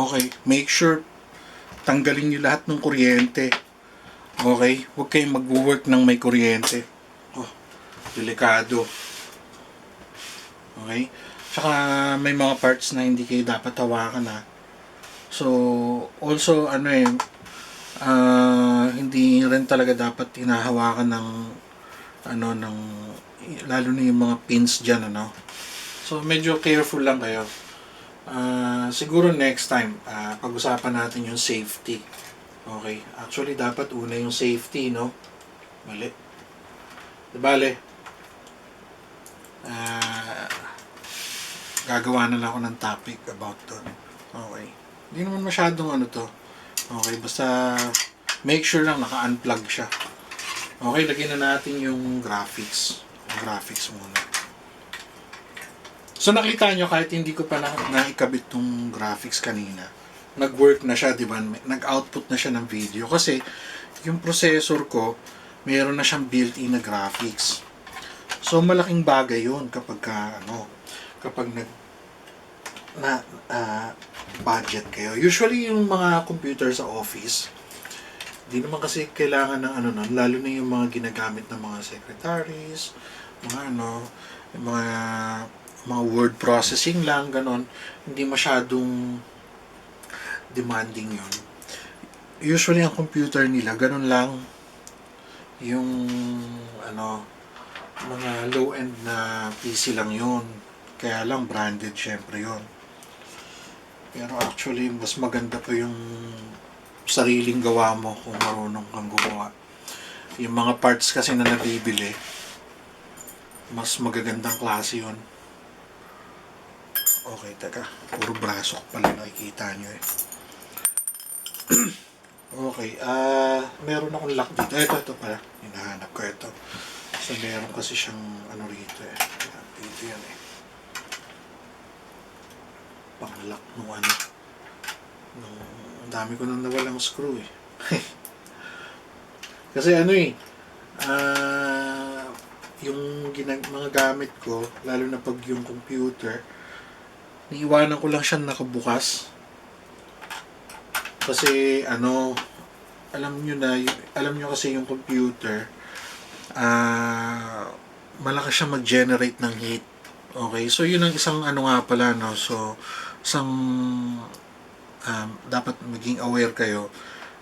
Okay, make sure tanggalin nyo lahat ng kuryente. Okay, huwag kayong mag-work ng may kuryente. Oh, delikado. Okay, tsaka may mga parts na hindi kayo dapat hawakan na. So, also, hindi rin talaga dapat hinahawakan ng, lalo na yung mga pins dyan, So, medyo careful lang kayo. Siguro next time, pag-usapan natin yung safety. Okay, actually, dapat una yung safety, no? Mali. Bale, gagawa na lang ako ng topic about doon. Okay. Hindi naman masyadong to. Okay, basta make sure lang naka-unplug siya. Okay, lagyan na natin yung graphics. Yung graphics muna. So nakita nyo, kahit hindi ko pa naikabit tong graphics kanina, nag-work na siya, di ba? Nag-output na siya ng video. Kasi yung processor ko, mayroon na siyang built-in na graphics. So malaking bagay yun kapag budget kayo. Usually yung mga computer sa office, di naman kasi kailangan ng lalo na yung mga ginagamit ng mga secretaries, yung mga word processing lang, ganon. Hindi masyadong demanding yun. Usually ang computer nila, ganon lang yung mga low-end na PC lang yun. Kaya lang branded syempre yun. Pero actually, mas maganda pa yung sariling gawa mo kung marunong kang gumawa. Yung mga parts kasi na nabibili, mas magagandang klase yun. Okay, teka. Puro braso pala nakikita nyo eh. Okay, meron akong lock dito. Ito pala. Hinahanap ko ito. So, meron kasi siyang rito eh. Dito yan eh. Pang-lock nung ang dami ko nang nawalang screw eh. Kasi yung mga gamit ko, lalo na pag yung computer, niiwanan ko lang siya nakabukas. Kasi alam nyo kasi yung computer, malakas siya mag-generate ng heat. Okay, so yun ang isang nga pala, no? So, dapat maging aware kayo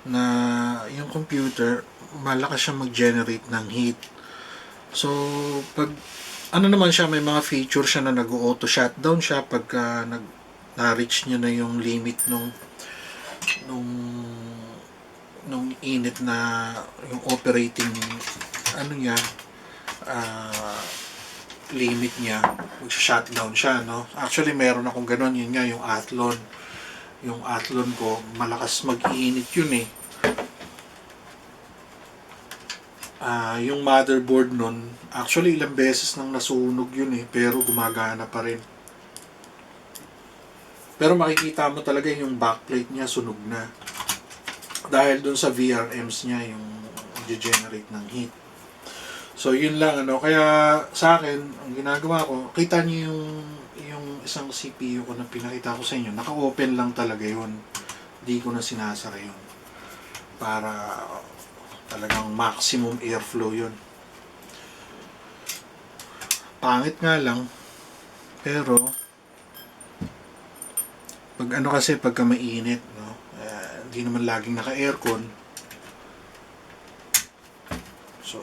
na yung computer, malakas siya mag-generate ng heat. So, pag naman siya, may mga feature siya na nag-auto shutdown siya pagka na-reach nyo na yung limit nung init na yung operating limit niya, mag-shutdown siya, no? Actually, meron akong ganun, yun nga, yung Athlon. Yung Athlon ko, malakas mag-iinit yun eh. Yung motherboard nun, actually, ilang beses nang nasunog yun eh, pero gumagana pa rin. Pero makikita mo talaga yung backplate niya, sunog na. Dahil dun sa VRMs niya, yung generate ng heat. So, yun lang, Kaya, sa akin, ang ginagawa ko, kita niyo yung isang CPU ko na pinakita ko sa inyo, naka-open lang talaga yun. Hindi ko na sinasara yun. Para talagang maximum airflow yun. Pangit nga lang, pero, pagka mainit, no? Hindi naman laging naka-aircon. So,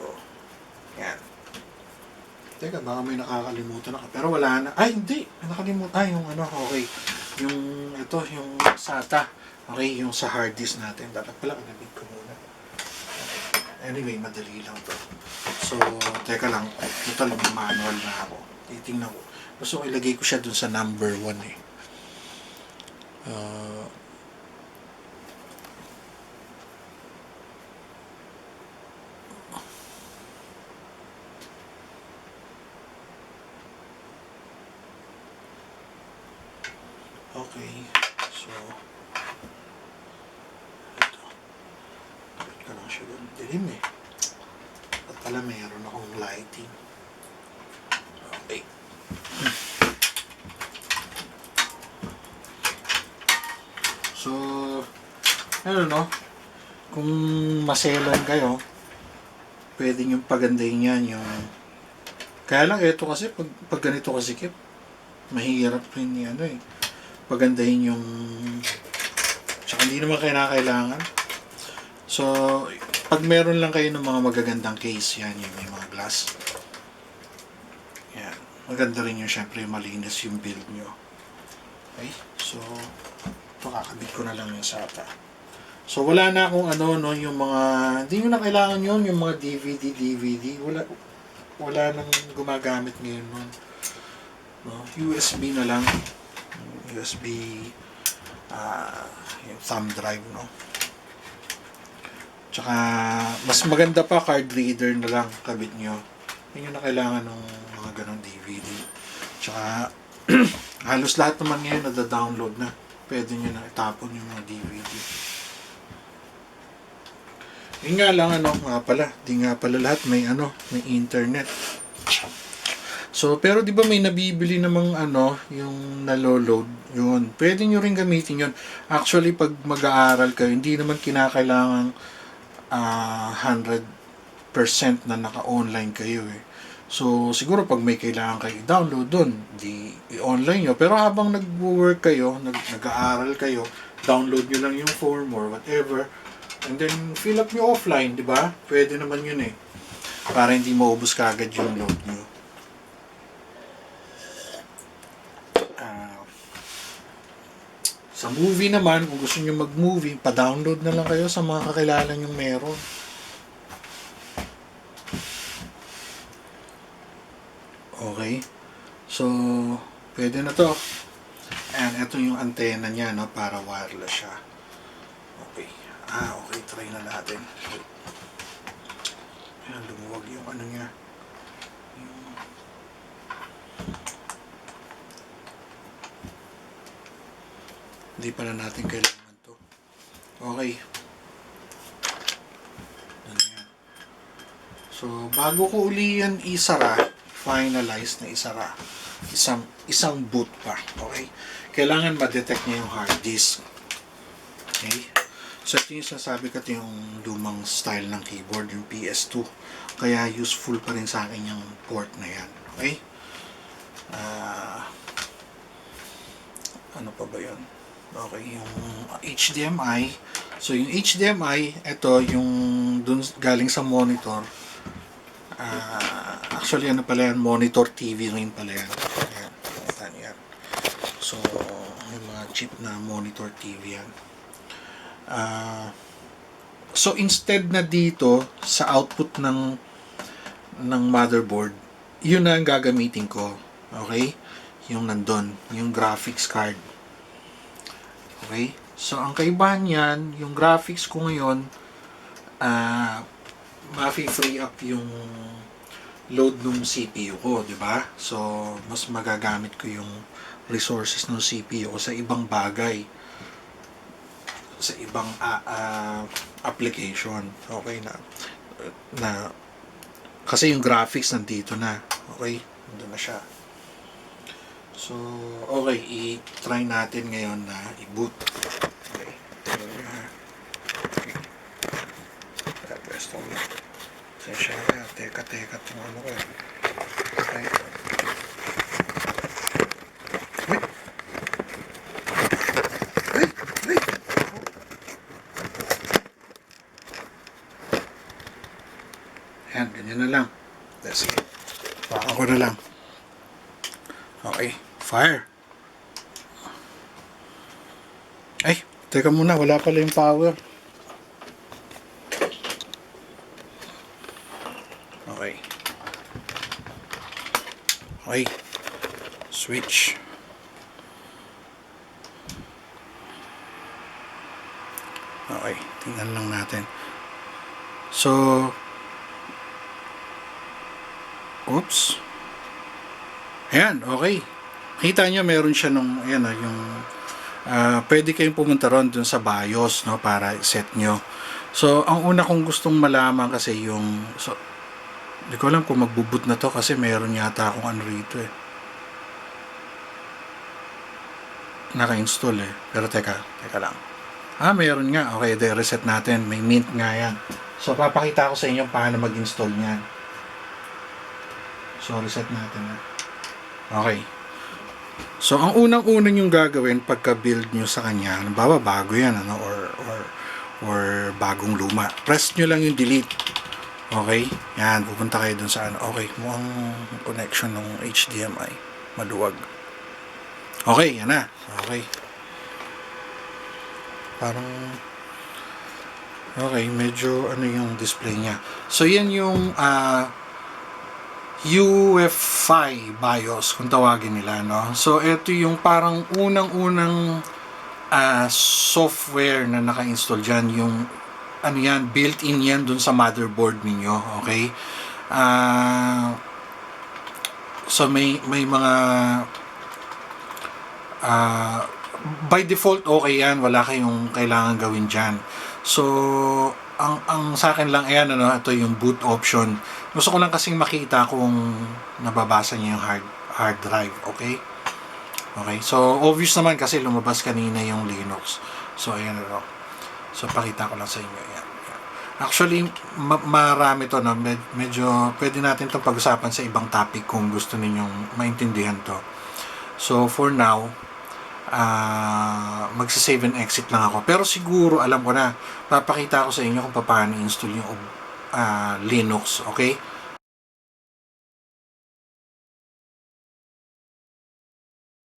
yan. Teka, baka may nakakalimutan ako. Pero wala na. Ay, hindi. May nakalimutan. Yung okay. Yung SATA. Okay, yung sa hard disk natin. Dapat pala kanabig ko muna. Anyway, madali lang to. So, teka lang. Total, may manual na ako. Titingnan ko. Gusto ko ilagay ko siya dun sa number 1 eh. Okay, so ito, bakit ka lang siya doon? Dilim eh. At pala mayroon akong lighting. Okay. ano no, kung maselan kayo, pwede nyo pagandahin yan yung, kaya lang ito kasi, pag ganito kasikip, mahirap rin yung ano eh, pagandahin yung, tsaka hindi naman kailangan. So, pag meron lang kayo ng mga magagandang case, yan, yung may mga glass. Yan. Maganda rin yung syempre malinis yung build nyo. Okay? So, ito kakabit ko na lang yung SATA. So, wala na akong ano, no, yung mga, hindi nyo na kailangan yun, yung mga DVD. Wala nang gumagamit ngayon nun. No? USB na lang. USB, yung thumb drive, no? Tsaka, mas maganda pa, card reader na lang kabit nyo. Hindi nyo na kailangan ng mga ganong DVD. Tsaka, halos lahat naman ngayon nada-download na. Pwede nyo na itapon yung mga DVD. Yun nga lang, di nga pala lahat may internet. So, pero di ba may nabibili namang yung naloload, yun. Pwede nyo rin gamitin yun. Actually, pag mag-aaral kayo, hindi naman kinakailangan 100% na naka-online kayo eh. So, siguro pag may kailangan kayo i-download dun, i-online nyo. Pero habang nag-work kayo, nag-aaral kayo, download nyo lang yung form or whatever, and then fill up nyo offline, di ba? Pwede naman yun eh. Para hindi maubos kagad yung load nyo. Sa movie naman, kung gusto nyo mag-movie, pa-download na lang kayo sa mga kakilala nyong meron. Okay. So, pwede na to. Ayan, ito yung antena niya, no, para wireless siya. Okay. Okay. Try na natin. Ayan, lumuwag yung niya. Hindi pala natin kailangan to. Okay. Ayan. So, bago ko uli yan finalize na isara. Isang boot pa. Okay? Kailangan ma-detect niya yung hard disk. Okay? So, ito yung sasabi ko, ito yung lumang style ng keyboard, yung PS2. Kaya useful pa rin sa akin yung port na yan. Okay? Ano pa ba yun? Okay, yung HDMI. So, yung HDMI, ito, yung dun galing sa monitor. Actually, pala yan? Monitor TV rin pala yan. Ayan. So, yung mga chip na monitor TV yan. So, instead na dito, sa output ng motherboard, yun na ang gagamitin ko. Okay? Yung nandun. Yung graphics card. Okay? So, ang kaibahan yan, yung graphics ko ngayon, ma-free up yung load ng CPU ko, di ba? So, mas magagamit ko yung resources ng CPU ko sa ibang bagay. Sa ibang application. Okay na kasi yung graphics nandito na. Okay? Nandun na siya. So, okay, i-try natin ngayon na i-boot. Okay. Pwesto ko. Sensya kaya, teka itong ko eh. Okay. Ayan, ganyan na lang. Let's see. Baka ko na lang. Okay. Fire. Ay, teka muna, wala pala yung power. Okay. Okay. Switch. Okay, tingnan lang natin. So, oops. Ayan, okay. Kita nyo, meron siya nung, ayan yung, pwede kayong pumunta ron dun sa BIOS, no, para set nyo. So, ang una kong gustong malaman kasi yung, so, hindi ko alam kung magbuboot na to kasi meron yata akong rito eh. Naka-install eh. Pero teka lang. Mayroon nga. Okay, reset natin. May mint nga yan. So, papakita ko sa inyo paano mag-install niyan. So, reset natin. Okay. So, ang unang-unang yung gagawin pagka-build nyo sa kanya, halimbawa bago yan, ano, or bagong luma. Press nyo lang yung delete. Okay? Yan, pupunta kayo dun sa ano. Okay, mukhang connection ng HDMI. Maluwag. Okay, yan na. Okay. Parang okay, medyo ano yung display niya. So, yan yung UEFI BIOS kung tawagin nila, no? So, ito yung parang unang-unang software na naka-install dyan. Yung ano yan, built-in yan dun sa motherboard ninyo. Okay? So, may mga by default okay yan, wala kayong kailangan gawin dyan. So ang sa akin lang ayan, ano, ito yung boot option. Gusto ko lang kasing makita kung nababasa niya yung hard drive. Okay, so obvious naman kasi lumabas kanina yung Linux. So ayan, ano, so pakita ko lang sa inyo yan. Actually marami to, no? Medyo pwede natin itong pag-usapan sa ibang topic kung gusto ninyong maintindihan to. So for now, magsa-save and exit lang ako. Pero siguro alam ko na, papakita ko sa inyo kung paano install yung Linux, okay?